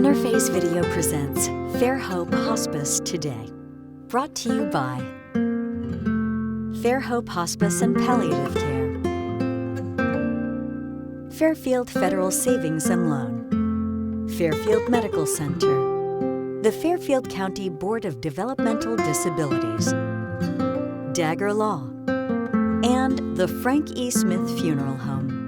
Interface Video presents Fairhope Hospice Today. Brought to you by Fairhope Hospice and Palliative Care, Fairfield Federal Savings and Loan, Fairfield Medical Center, the Fairfield County Board of Developmental Disabilities, Dagger Law, and the Frank E. Smith Funeral Home.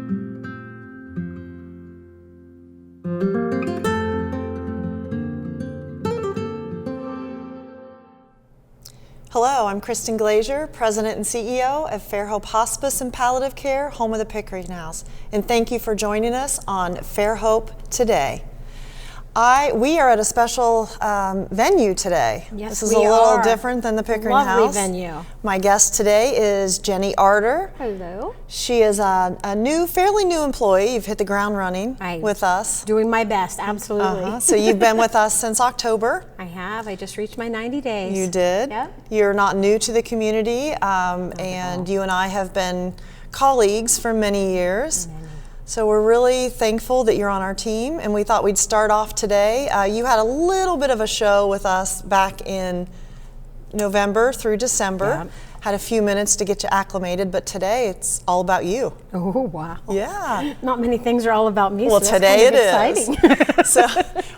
Hello, I'm Kristen Glazier, President and CEO of Fairhope Hospice and Palliative Care, home of the Pickering House. And thank you for joining us on Fairhope Today. We are at a special venue today. Yes, this is a little different than the Pickering House. Lovely venue. My guest today is Jenny Arter. Hello. She is a fairly new employee. You've hit the ground running with us. Doing my best, absolutely. So you've been with us since October. I have. I just reached my 90 days. You did? Yep. You're not new to the community, and you and I have been colleagues for many years. So we're really thankful that you're on our team, and we thought we'd start off today. You had a little bit of a show with us back in November through December. Yep. Had a few minutes to get you acclimated, but today it's all about you. Oh, wow. Yeah. Not many things are all about me, well, so today that's kind of exciting. So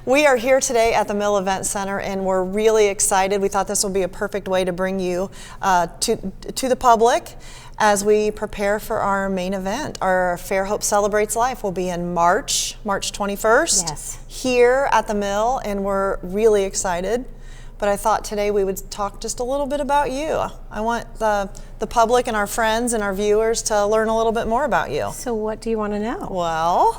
we are here today at the Mill Event Center, and we're really excited. We thought this would be a perfect way to bring you to the public as we prepare for our main event. Our Fairhope Celebrates Life will be in March 21st. Yes. Here at the Mill, and we're really excited. But I thought today we would talk just a little bit about you. I want the public and our friends and our viewers to learn a little bit more about you. So what do you want to know? Well,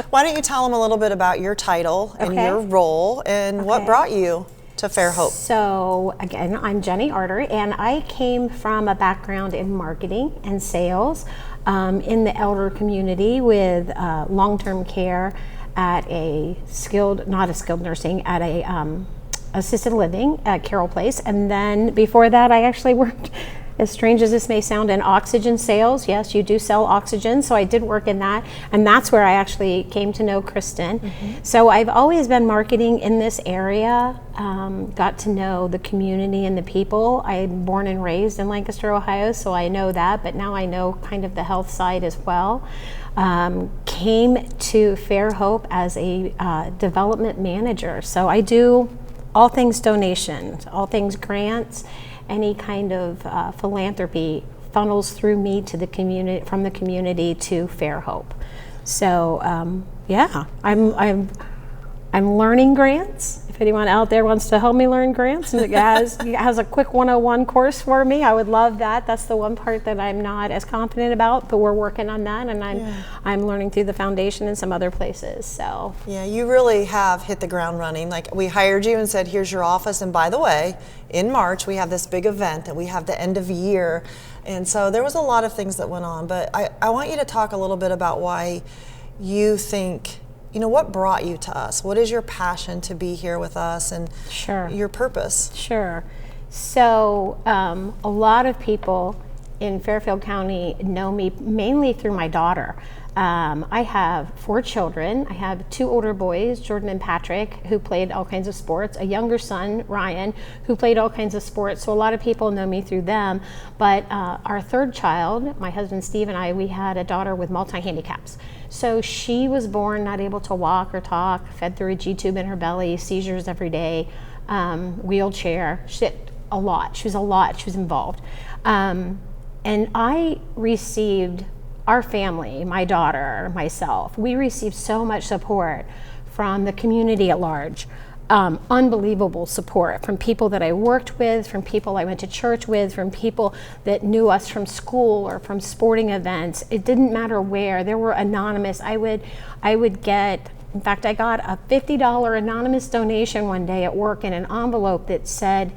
why don't you tell them a little bit about your title and your role and what brought you to Fairhope? So again, I'm Jenny Arter, and I came from a background in marketing and sales in the elder community with long-term care at not a skilled nursing, at a assisted living at Carroll Place. And then before that, I actually worked, as strange as this may sound, in oxygen sales. Yes, you do sell oxygen, so I did work in that, and that's where I actually came to know Kristen. So I've always been marketing in this area, got to know the community and the people. I'm born and raised in Lancaster, Ohio, so I know that, but now I know kind of the health side as well. Came to Fairhope as a development manager, so I do all things donations, all things grants, any kind of philanthropy funnels through me to the community, from the community to Fairhope. So yeah, I'm learning grants. If anyone out there wants to help me learn grants and has a quick 101 course for me, I would love that. That's the one part that I'm not as confident about, but we're working on that, and I'm learning through the foundation and some other places. So yeah, you really have hit the ground running. Like, we hired you and said, here's your office, and by the way, in March we have this big event that we have the end of year, and so there was a lot of things that went on. But I want you to talk a little bit about why you think, what brought you to us? What is your passion to be here with us, and your purpose? Sure. So a lot of people in Fairfield County know me mainly through my daughter. I have 4 children. I have 2 older boys, Jordan and Patrick, who played all kinds of sports, a younger son, Ryan, who played all kinds of sports. So a lot of people know me through them. But our 3rd child, my husband Steve and I, we had a daughter with multi-handicaps. So she was born not able to walk or talk, fed through a G-tube in her belly, seizures every day, wheelchair, a lot. She was involved. And I received, our family, my daughter, myself, we received so much support from the community at large. Unbelievable support from people that I worked with, from people I went to church with, from people that knew us from school or from sporting events. It didn't matter where. There were anonymous. I would get, in fact, I got a $50 anonymous donation one day at work in an envelope that said,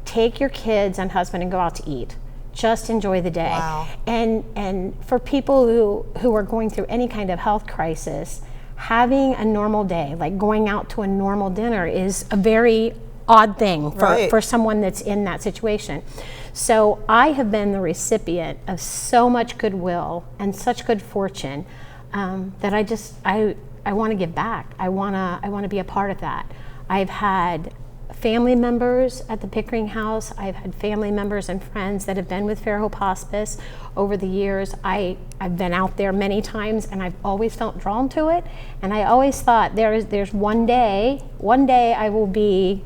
take your kids and husband and go out to eat. Just enjoy the day. Wow. And for people who are going through any kind of health crisis, having a normal day, like going out to a normal dinner, is a very odd thing for someone that's in that situation. So I have been the recipient of so much goodwill and such good fortune that want to give back. I want to be a part of that. I've had family members at the Pickering House. I've had family members and friends that have been with Fairhope Hospice over the years. I've been out there many times, and I've always felt drawn to it. And I always thought there's one day I will be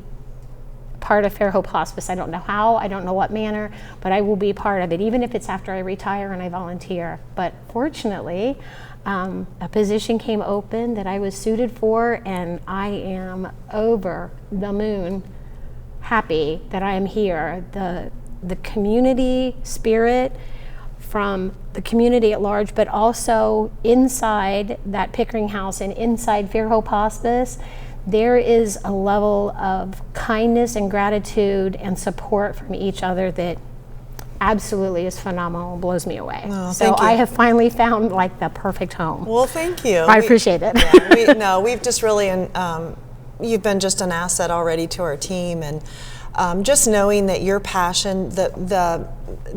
part of Fairhope Hospice. I don't know how, I don't know what manner, but I will be part of it, even if it's after I retire and I volunteer. But fortunately, a position came open that I was suited for, and I am over the moon happy that I am here. The community spirit from the community at large, but also inside that Pickering House and inside Fairhope Hospice, there is a level of kindness and gratitude and support from each other that absolutely is phenomenal, blows me away. Oh, so I have finally found like the perfect home. Well, thank you. I appreciate it. Yeah, we've just really, you've been just an asset already to our team, and just knowing that your passion, the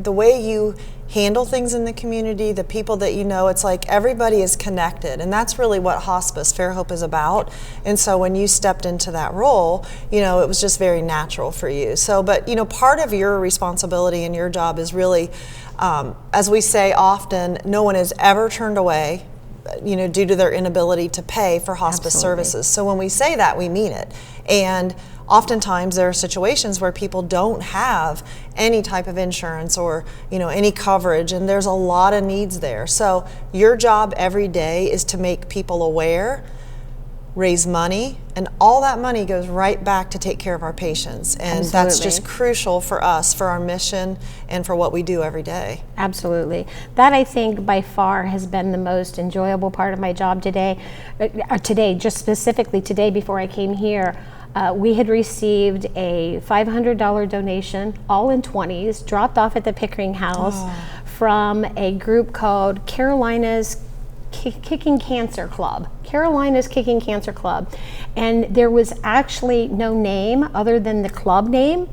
way you handle things in the community, the people that you know, it's like everybody is connected, and that's really what Hospice Fairhope is about. And so when you stepped into that role, you know, it was just very natural for you. So, but you know, part of your responsibility and your job is really, as we say often, no one is ever turned away, you know, due to their inability to pay for hospice services. So when we say that, we mean it. And oftentimes there are situations where people don't have any type of insurance or, you know, any coverage, and there's a lot of needs there. So your job every day is to make people aware, raise money, and all that money goes right back to take care of our patients. And that's just crucial for us, for our mission, and for what we do every day. Absolutely. That, I think, by far has been the most enjoyable part of my job today. Just specifically today before I came here, we had received a $500 donation, all in 20s, dropped off at the Pickering House from a group called Carolina's Kicking Cancer Club. Carolina's Kicking Cancer Club. And there was actually no name other than the club name.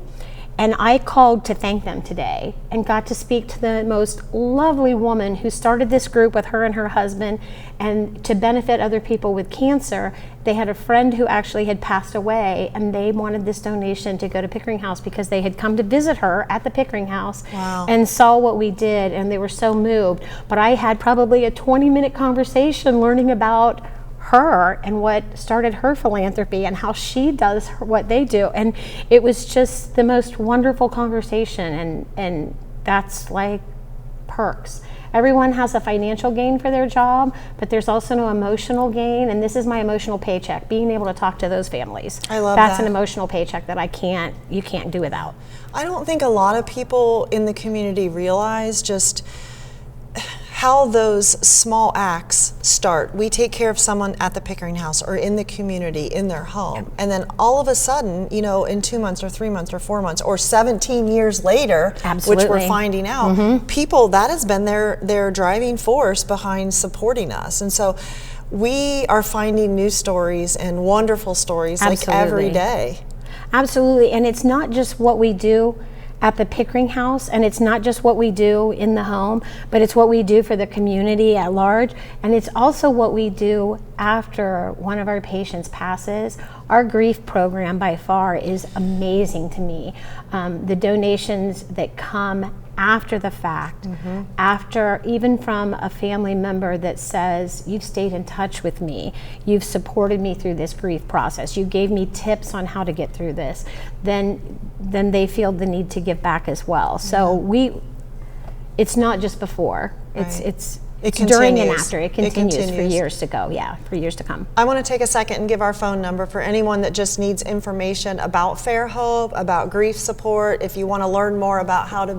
And I called to thank them today and got to speak to the most lovely woman who started this group with her and her husband, and to benefit other people with cancer. They had a friend who actually had passed away, and they wanted this donation to go to Pickering House because they had come to visit her at the Pickering House and saw what we did, and they were so moved. But I had probably a 20-minute conversation learning about her and what started her philanthropy and how she does what they do, and it was just the most wonderful conversation. And that's like perks. Everyone has a financial gain for their job, but there's also no emotional gain, and this is my emotional paycheck, being able to talk to those families. I love that's that. An emotional paycheck that you can't do without. I don't think a lot of people in the community realize just how those small acts start. We take care of someone at the Pickering House or in the community, in their home, and then all of a sudden, you know, in 2 months or 3 months or 4 months or 17 years later, which we're finding out, people, that has been their driving force behind supporting us. And so we are finding new stories and wonderful stories like every day. Absolutely, and it's not just what we do at the Pickering House, and it's not just what we do in the home, but it's what we do for the community at large, and it's also what we do after one of our patients passes. Our grief program by far is amazing to me. The donations that come after the fact, after even from a family member that says, you've stayed in touch with me, you've supported me through this grief process, you gave me tips on how to get through this, then they feel the need to give back as well. So it's not just before, it's during and after. It continues for years to go, for years to come. I want to take a second and give our phone number for anyone that just needs information about Fairhope, about grief support. If you want to learn more about how to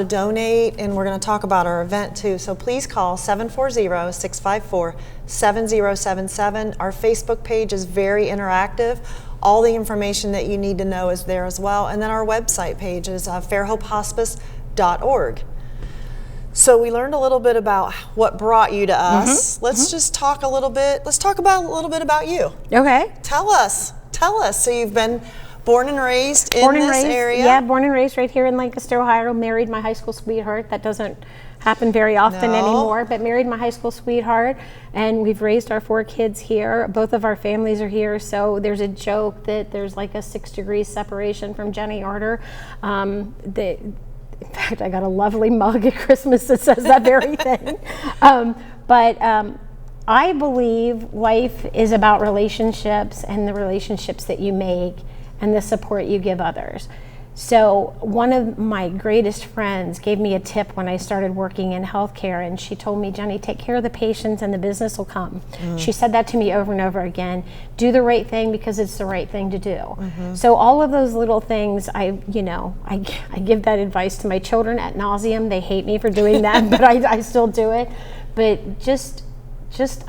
donate, and we're going to talk about our event too. So please call 740-654-7077. Our Facebook page is very interactive. All the information that you need to know is there as well. And then our website page is fairhopehospice.org. So we learned a little bit about what brought you to us. Let's just talk a little bit. Let's talk about a little bit about you. Okay. Tell us. So you've been born and raised in this area? Yeah, born and raised right here in Lancaster, Ohio. Married my high school sweetheart. That doesn't happen very often No. anymore, but married my high school sweetheart, and we've raised our 4 kids here. Both of our families are here, so there's a joke that there's like a 6-degree separation from Jenny Arter. In fact, I got a lovely mug at Christmas that says that very thing. I believe life is about relationships and the relationships that you make and the support you give others. So one of my greatest friends gave me a tip when I started working in healthcare, and she told me, Jenny, take care of the patients and the business will come. She said that to me over and over again. Do the right thing because it's the right thing to do. So all of those little things, I give that advice to my children ad nauseum. They hate me for doing that, but I still do it. But just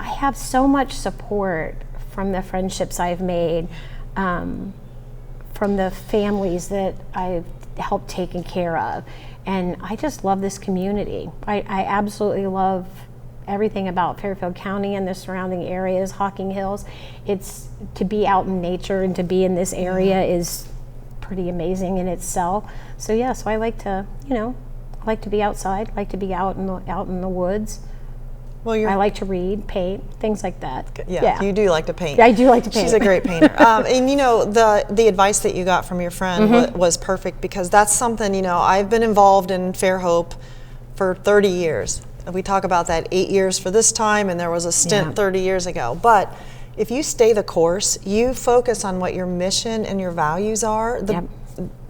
I have so much support from the friendships I've made, from the families that I've helped taken care of. And I just love this community. I absolutely love everything about Fairfield County and the surrounding areas, Hocking Hills. It's to be out in nature and to be in this area is pretty amazing in itself. So yeah, so I like to, I like to be outside, like to be out in the woods. Well, I like to read, paint, things like that. Yeah, you do like to paint. Yeah, I do like to paint. She's a great painter. And the advice that you got from your friend was perfect, because that's something, I've been involved in Fairhope for 30 years. We talk about that 8 years for this time, and there was a stint 30 years ago. But if you stay the course, you focus on what your mission and your values are,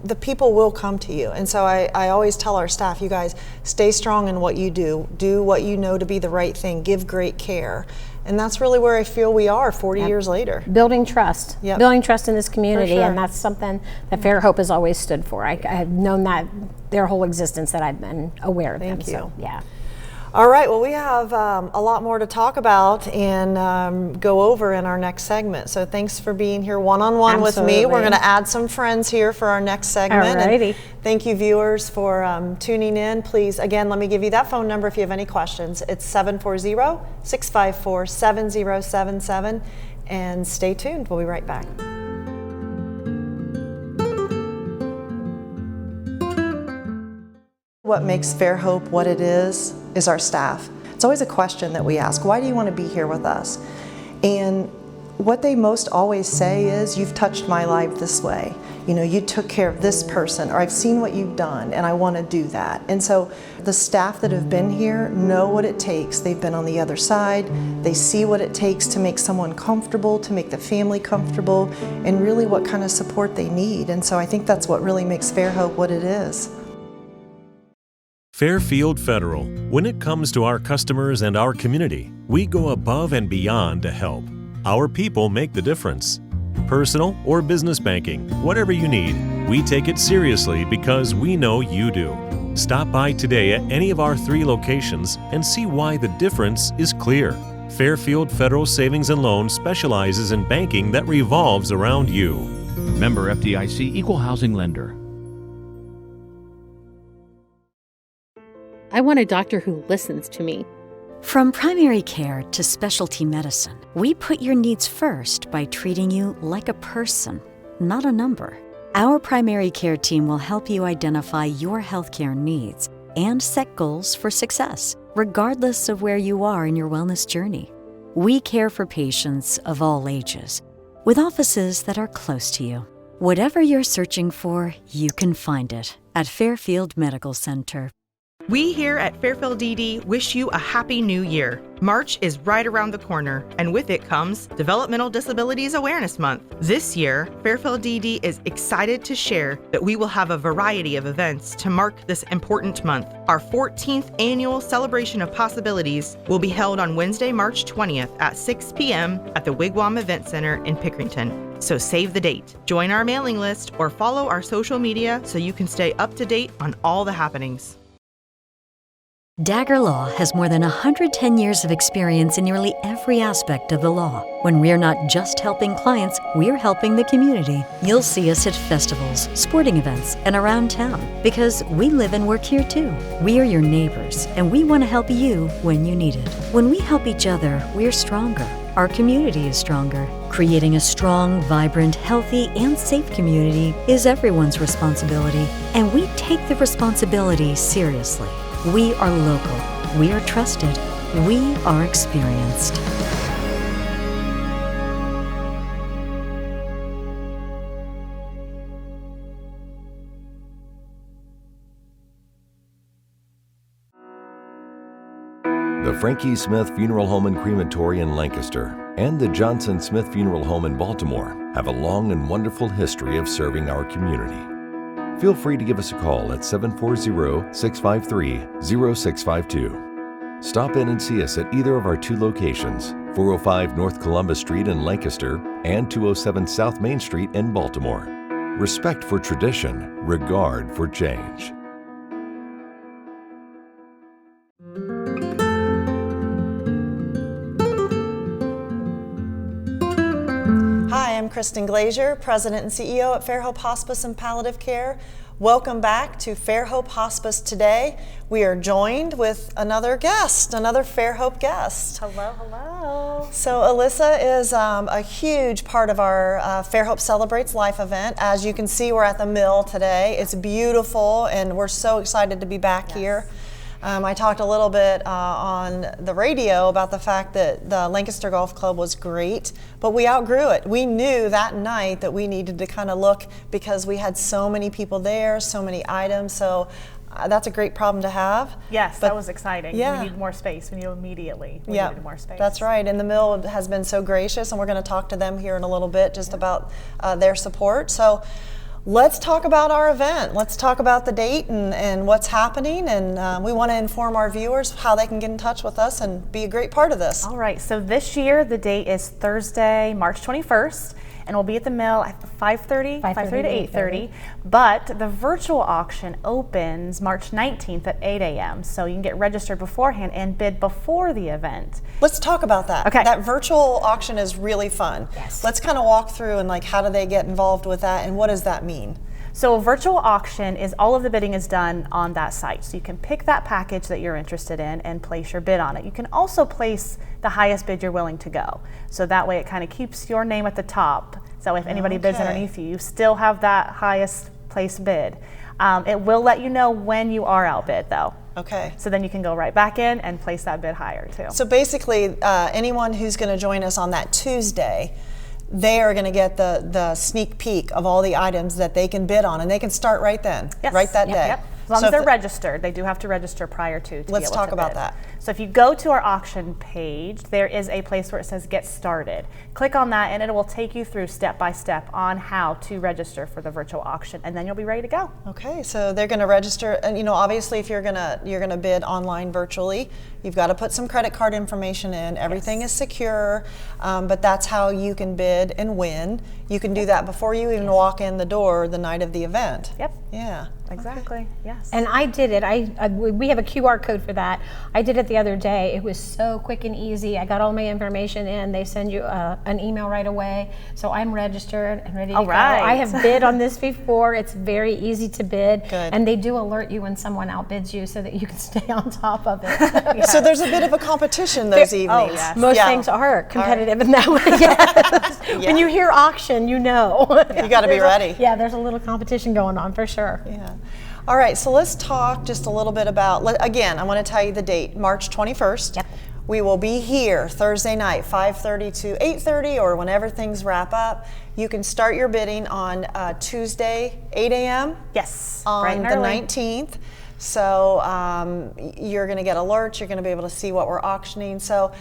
the people will come to you. And so I always tell our staff, you guys, stay strong in what you do. Do what you know to be the right thing. Give great care. And that's really where I feel we are 40 years later. Building trust. Building trust in this community. Sure. And that's something that Fairhope has always stood for. I've known that their whole existence, that I've been aware of them. Thank you. So, yeah. All right, well, we have a lot more to talk about and go over in our next segment. So thanks for being here one-on-one with me. We're going to add some friends here for our next segment. Alrighty. And thank you, viewers, for tuning in. Please, again, let me give you that phone number if you have any questions. It's 740-654-7077. And stay tuned. We'll be right back. What makes Fairhope what it is our staff. It's always a question that we ask, why do you want to be here with us? And what they most always say is, you've touched my life this way. You took care of this person, or I've seen what you've done and I want to do that. And so the staff that have been here know what it takes. They've been on the other side. They see what it takes to make someone comfortable, to make the family comfortable, and really what kind of support they need. And so I think that's what really makes Fairhope what it is. Fairfield Federal. When it comes to our customers and our community, we go above and beyond to help. Our people make the difference. Personal or business banking, whatever you need, we take it seriously because we know you do. Stop by today at any of our 3 locations and see why the difference is clear. Fairfield Federal Savings and Loan specializes in banking that revolves around you. Member FDIC, Equal Housing Lender. I want a doctor who listens to me. From primary care to specialty medicine, we put your needs first by treating you like a person, not a number. Our primary care team will help you identify your healthcare needs and set goals for success, regardless of where you are in your wellness journey. We care for patients of all ages, with offices that are close to you. Whatever you're searching for, you can find it at Fairfield Medical Center. We here at Fairfield ED wish you a happy new year. March is right around the corner, and with it comes Developmental Disabilities Awareness Month. This year, Fairfield ED is excited to share that we will have a variety of events to mark this important month. Our 14th annual Celebration of Possibilities will be held on Wednesday, March 20th at 6 p.m. at the Wigwam Event Center in Pickerington. So save the date. Join our mailing list or follow our social media so you can stay up to date on all the happenings. Dagger Law has more than 110 years of experience in nearly every aspect of the law. When we're not just helping clients, we're helping the community. You'll see us at festivals, sporting events, and around town because we live and work here too. We are your neighbors, and we want to help you when you need it. When we help each other, we're stronger. Our community is stronger. Creating a strong, vibrant, healthy, and safe community is everyone's responsibility, and we take the responsibility seriously. We are local. We are trusted. We are experienced. The Frankie Smith Funeral Home and Crematory in Lancaster and the Johnson Smith Funeral Home in Baltimore have a long and wonderful history of serving our community. Feel free to give us a call at 740-653-0652. Stop in and see us at either of our two locations, 405 North Columbus Street in Lancaster and 207 South Main Street in Baltimore. Respect for tradition, regard for change. Hi, I'm Kristen Glazier, President and CEO at Fairhope Hospice and Palliative Care. Welcome back to Fairhope Hospice today. We are joined with another guest, another Fairhope guest. Hello, hello. So Alyssa is a huge part of our Fairhope Celebrates Life event. As you can see, we're at the mill today. It's beautiful and we're so excited to be back here. I talked a little bit on the radio about the fact that the Lancaster Golf Club was great, but we outgrew it. We knew that night that we needed to kind of look because we had so many people there, so many items, so that's a great problem to have. Yes, that was exciting. Yeah. We need more space. We knew immediately we needed more space. That's right, and the mill has been so gracious, and we're going to talk to them here in a little bit just about their support. So let's talk about our event. Let's talk about the date and what's happening, and we want to inform our viewers how they can get in touch with us and be a great part of this. All right, so this year the date is Thursday, March 21st, and we'll be at the mill at 5:30 to 8:30. But the virtual auction opens March 19th at 8 a.m. So you can get registered beforehand and bid before the event. Let's talk about that. Okay. That virtual auction is really fun. Yes. Let's kind of walk through and like how do they get involved with that and what does that mean? So a virtual auction is all of the bidding is done on that site. So you can pick that package that you're interested in and place your bid on it. You can also place the highest bid you're willing to go. So that way it kind of keeps your name at the top. So if anybody bids underneath you, you still have that highest placed bid. It will let you know when you are outbid though. Okay. So then you can go right back in and place that bid higher too. So basically anyone who's going to join us on that Tuesday, they are going to get the sneak peek of all the items that they can bid on, and they can start right then, Yes. right that Yep, day. Yep. As long as they're registered, they do have to register prior to Let's be able talk to about bid. that. So if you go to our auction page, there is a place where it says Get Started. Click on that and it will take you through step by step on how to register for the virtual auction, and then you'll be ready to go. Okay, so they're going to register, and you know, obviously, if you're gonna bid online virtually, you've got to put some credit card information in. Everything is secure, but that's how you can bid and win. You can do that before you even walk in the door the night of the event. Yep. Yeah. Exactly. Yes. And I did it. We have a QR code for that. I did it the other day. It was so quick and easy. I got all my information in. They send you an email right away. So I'm registered and ready to go. right. I have bid on this before. It's very easy to bid. Good. And they do alert you when someone outbids you so that you can stay on top of it. So there's a bit of a competition those evenings. yes. Most things are competitive in that way. Yes. When you hear auction, you know. You got to be ready. Yeah, there's a little competition going on for sure. Yeah. All right, so let's talk just a little bit about, again, I want to tell you the date, March 21st. Yep. We will be here Thursday night, 5:30 to 8:30, or whenever things wrap up. You can start your bidding on Tuesday, 8 a.m. Yes. on bright and the early. 19th. So you're going to get alerts. You're going to be able to see what we're auctioning. So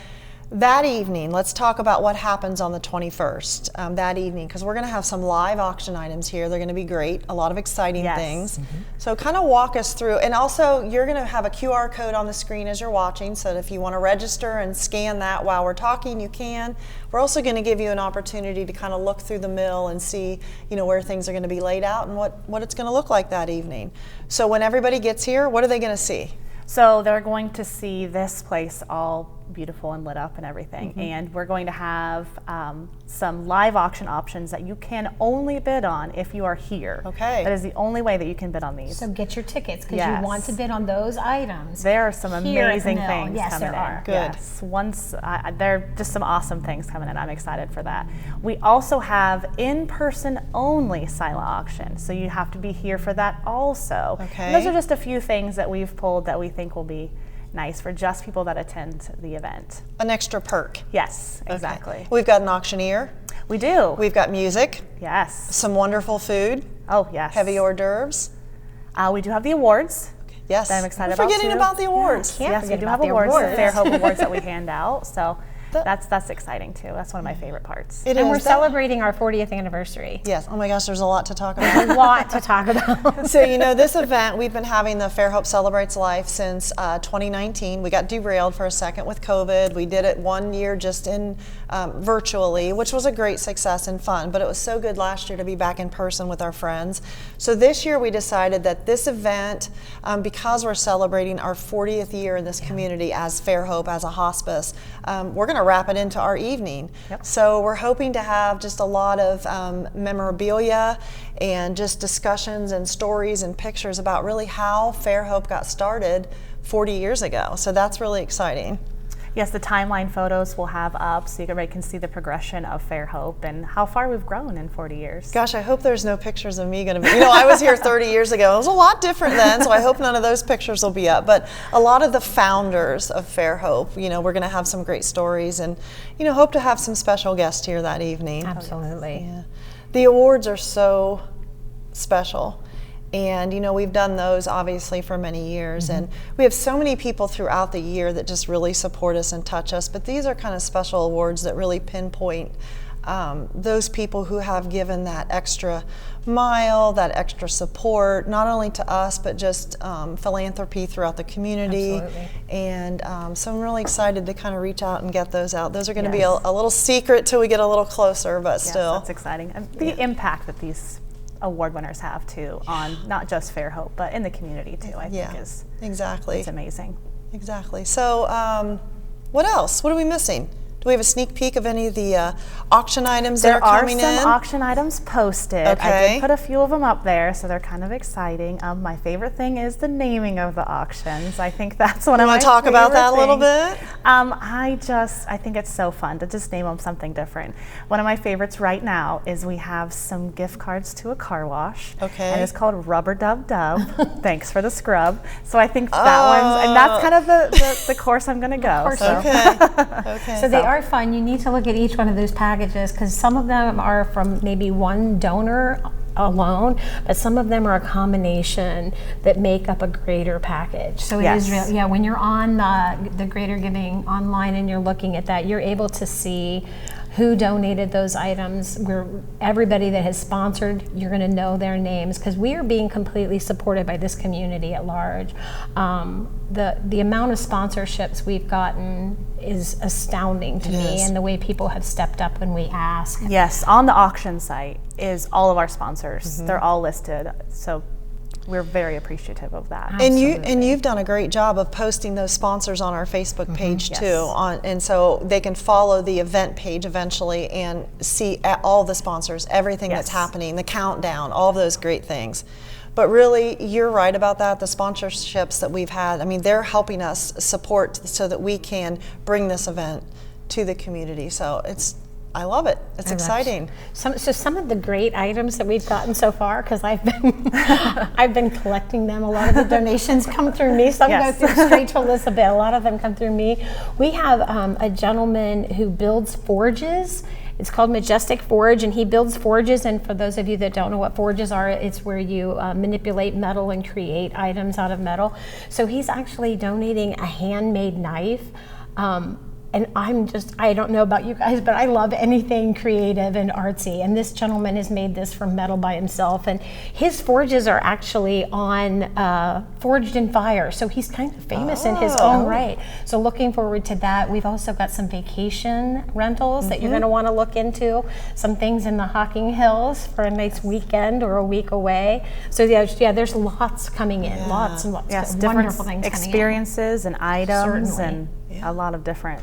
that evening, let's talk about what happens on the 21st that evening, because we're going to have some live auction items here. They're going to be great, a lot of exciting Yes. things. So kind of walk us through, and also you're going to have a QR code on the screen as you're watching, so that if you want to register and scan that while we're talking, you can. We're also going to give you an opportunity to kind of look through the mill and see, you know, where things are going to be laid out and what it's going to look like that evening. So when everybody gets here, what are they going to see? So they're going to see this place all beautiful and lit up and everything. And we're going to have some live auction options that you can only bid on if you are here. Okay. That is the only way that you can bid on these. So get your tickets because Yes. you want to bid on those items. There are some here at the amazing mill. things Yes, coming there in. are. Good. Yes, there are just some awesome things coming in. I'm excited for that. We also have in-person only silent auction, so you have to be here for that also. Okay. And those are just a few things that we've pulled that we think will be nice for just people that attend the event. An extra perk. Yes, Okay. exactly. We've got an auctioneer. We do. We've got music, Yes. some wonderful food, Oh, yes. heavy hors d'oeuvres. We do have the awards. Yes. That I'm excited We're about forgetting too. about the awards. Can't Yes, we forget do about have the awards, awards. the Fairhope awards that we hand out. So The- that's exciting too. That's one of my favorite parts. It And is we're that- celebrating our 40th anniversary. Yes. Oh my gosh, there's a lot to talk about. A lot to talk about. So, this event, we've been having the Fairhope Celebrates Life since 2019. We got derailed for a second with COVID. We did it 1 year just in virtually, which was a great success and fun, but it was so good last year to be back in person with our friends. So this year we decided that this event, because we're celebrating our 40th year in this community as Fairhope, as a hospice, we're going to wrap it into our evening. Yep. So we're hoping to have just a lot of memorabilia and just discussions and stories and pictures about really how Fairhope got started 40 years ago. So that's really exciting. Yes, the timeline photos we'll have up so everybody can see the progression of Fairhope and how far we've grown in 40 years. Gosh, I hope there's no pictures of me going to be. I was here 30 years ago. It was a lot different then, so I hope none of those pictures will be up. But a lot of the founders of Fairhope, we're going to have some great stories and, hope to have some special guests here that evening. Absolutely. Yeah. The awards are so special. And we've done those obviously for many years, and we have so many people throughout the year that just really support us and touch us. But these are kind of special awards that really pinpoint those people who have given that extra mile, that extra support, not only to us but just philanthropy throughout the community. Absolutely. And so I'm really excited to kind of reach out and get those out. Those are going to be Yes. a little secret till we get a little closer, but Yes, still. that's exciting. And the impact that these award winners have too on not just Fairhope but in the community too, I think is exactly. it's amazing. Exactly. So, what else? What are we missing? Do we have a sneak peek of any of the auction items that are coming in? There are some auction items posted. I Okay. did put a few of them up there, so they're kind of exciting. My favorite thing is the naming of the auctions. I think that's one of my Want to talk about that a little favorite bit? things. I think it's so fun to just name them something different. One of my favorites right now is we have some gift cards to a car wash. Okay. And it's called Rubber Dub Dub. Thanks for the scrub. So I think that one's, and that's kind of the course I'm going to go. So. Okay. So they are fun. You need to look at each one of those packages because some of them are from maybe one donor alone, but some of them are a combination that make up a greater package. So it is Yes. real. When you're on the Greater Giving online and you're looking at that, you're able to see who donated those items. Everybody that has sponsored, you're going to know their names because we are being completely supported by this community at large. The amount of sponsorships we've gotten is astounding to me, and the way people have stepped up when we ask. Yes, on the auction site is all of our sponsors. They're all listed, so we're very appreciative of that. And you've done a great job of posting those sponsors on our Facebook page too, Yes. and so they can follow the event page eventually and see all the sponsors, everything that's Yes. happening, the countdown, all of those great things. But really, you're right about that. The sponsorships that we've had, they're helping us support so that we can bring this event to the community. So I love it. It's exciting. Some of the great items that we've gotten so far, because I've been collecting them. A lot of the donations come through me. Some Yes. go through straight to Elizabeth. A lot of them come through me. We have a gentleman who builds forges. It's called Majestic Forge, and he builds forges. And for those of you that don't know what forges are, it's where you manipulate metal and create items out of metal. So he's actually donating a handmade knife. And I don't know about you guys, but I love anything creative and artsy. And this gentleman has made this from metal by himself. And his forges are actually forged in fire. So he's kind of famous in his own right. So looking forward to that. We've also got some vacation rentals that you're going to want to look into. Some things in the Hocking Hills for a nice weekend or a week away. So there's lots coming in. Lots and lots Yes, of different wonderful things coming in. experiences and items Certainly. and a lot of different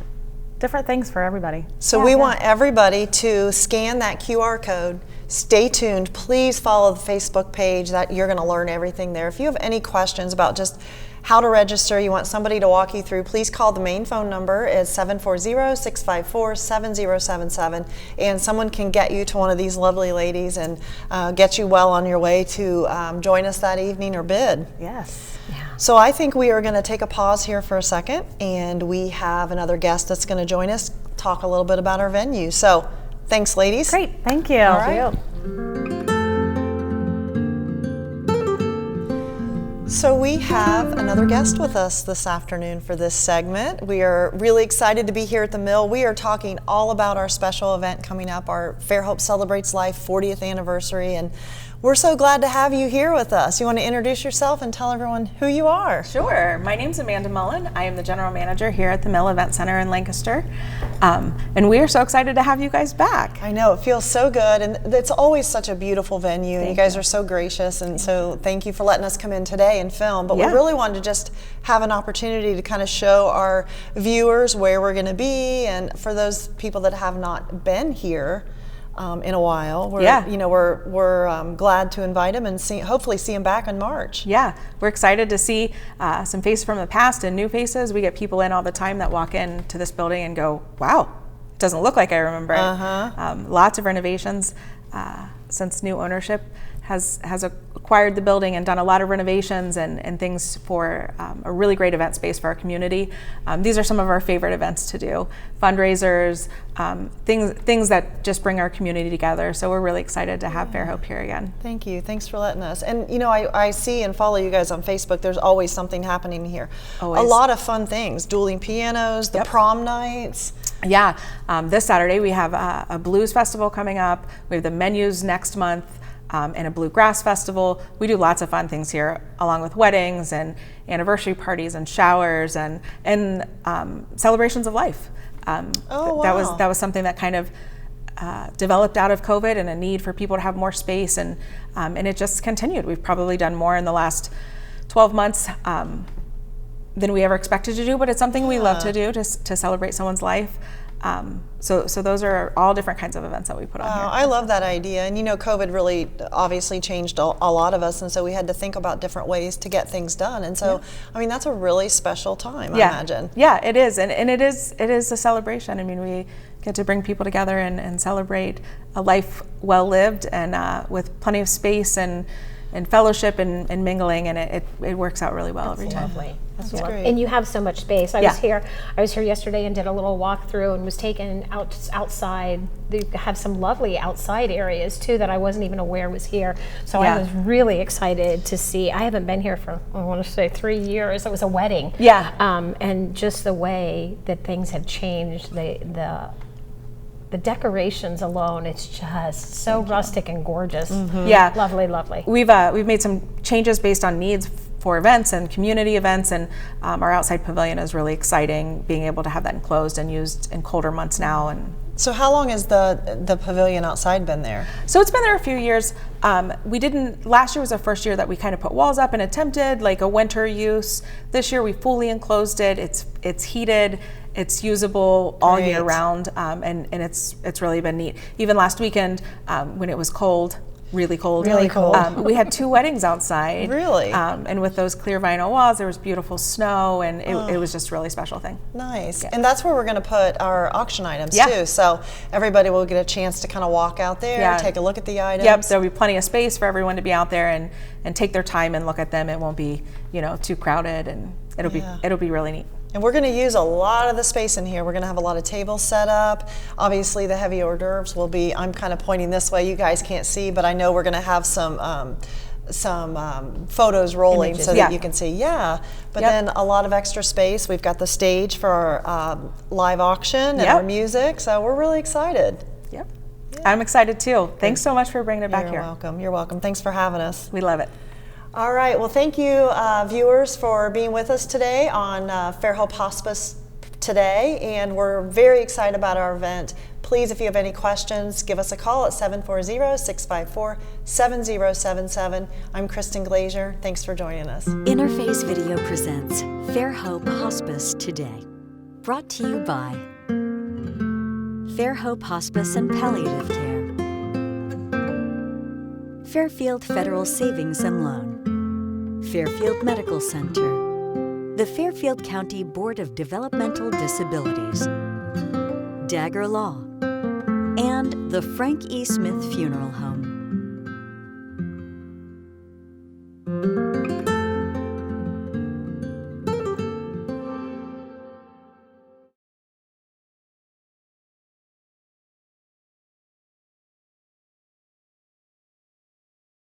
things for everybody. So we want everybody to scan that QR code. Stay tuned. Please follow the Facebook page. That you're going to learn everything there. If you have any questions about just how to register, you want somebody to walk you through, please call the main phone number. It's 740-654-7077, and someone can get you to one of these lovely ladies and get you well on your way to join us that evening or bid. Yes. Yeah. So I think we are going to take a pause here for a second, and we have another guest that's going to join us, talk a little bit about our venue. So thanks, ladies. Great. Thank you. All right. So we have another guest with us this afternoon for this segment. We are really excited to be here at the Mill. We are talking all about our special event coming up, our Fairhope Celebrates Life 40th anniversary, and we're so glad to have you here with us. You want to introduce yourself and tell everyone who you are? Sure. My name's Amanda Mullen. I am the General Manager here at the Mill Event Center in Lancaster. And we are so excited to have you guys back. I know, it feels so good, and it's always such a beautiful venue, and you guys are so gracious, and so thank you for letting us come in today and film. But we really wanted to just have an opportunity to kind of show our viewers where we're going to be, and for those people that have not been here in a while, we're glad to invite them and hopefully see them back in March. Yeah, we're excited to see some faces from the past and new faces. We get people in all the time that walk into this building and go, wow, it doesn't look like I remember it. Lots of renovations since new ownership has acquired the building and done a lot of renovations and things for a really great event space for our community. These are some of our favorite events to do. Fundraisers, things that just bring our community together. So we're really excited to have Fairhope here again. Thank you. Thanks for letting us. And you know, I see and follow you guys on Facebook. There's always something happening here. Always. A lot of fun things. Dueling pianos, the prom nights. Yeah. This Saturday we have a blues festival coming up. We have the menus next month. And a bluegrass festival. We do lots of fun things here, along with weddings and anniversary parties and showers and celebrations of life. Wow. That was something that kind of developed out of COVID and a need for people to have more space, and it just continued. We've probably done more in the last 12 months than we ever expected to do, but it's something we love to do to celebrate someone's life. So those are all different kinds of events that we put on here. I love that idea. And you know, COVID really obviously changed a lot of us, and so we had to think about different ways to get things done. And so, I mean, that's a really special time, I imagine. Yeah, it is. And it is a celebration. I mean, we get to bring people together and celebrate a life well lived and with plenty of space and fellowship and mingling, and it works out really well every time. Lovely. That's great. And you have so much space. I was here yesterday and did a little walkthrough and was taken outside. They have some lovely outside areas too that I wasn't even aware was here. So I was really excited to see. I haven't been here for, I want to say, 3 years. It was a wedding. Yeah. And just the way that things have changed, the decorations alone, it's just so rustic and gorgeous. Yeah. Lovely. We've made some changes based on needs for events and community events, and our outside pavilion is really exciting, being able to have that enclosed and used in colder months now. And so how long has the pavilion outside been there? so it's been there a few years. Last year was the first year that we kind of put walls up and attempted like a winter use. This year we fully enclosed it. It's heated. It's usable all year round, and it's really been neat. Even last weekend, when it was cold, really cold, we had 2 weddings outside. Really? And with those clear vinyl walls, there was beautiful snow, and it was just a really special thing. Nice. Yeah. And that's where we're going to put our auction items too. So everybody will get a chance to kind of walk out there, take a look at the items. Yep. There'll be plenty of space for everyone to be out there and take their time and look at them. It won't be, too crowded, and it'll be really neat. And we're going to use a lot of the space in here. We're going to have a lot of tables set up. Obviously, the heavy hors d'oeuvres will be, I'm kind of pointing this way, you guys can't see, but I know we're going to have some photos rolling so that you can see. But then a lot of extra space. We've got the stage for our live auction and our music, so we're really excited. Yep. I'm excited too. Thanks so much for bringing it back here. You're welcome. You're welcome. Thanks for having us. We love it. All right. Well, thank you, viewers, for being with us today on Fairhope Hospice today, and we're very excited about our event. Please, if you have any questions, give us a call at 740-654-7077. I'm Kristen Glazier. Thanks for joining us. Interface Video presents Fairhope Hospice Today. Brought to you by Fairhope Hospice and Palliative Care, Fairfield Federal Savings and Loan, Fairfield Medical Center, the Fairfield County Board of Developmental Disabilities, Dagger Law, and the Frank E. Smith Funeral Home.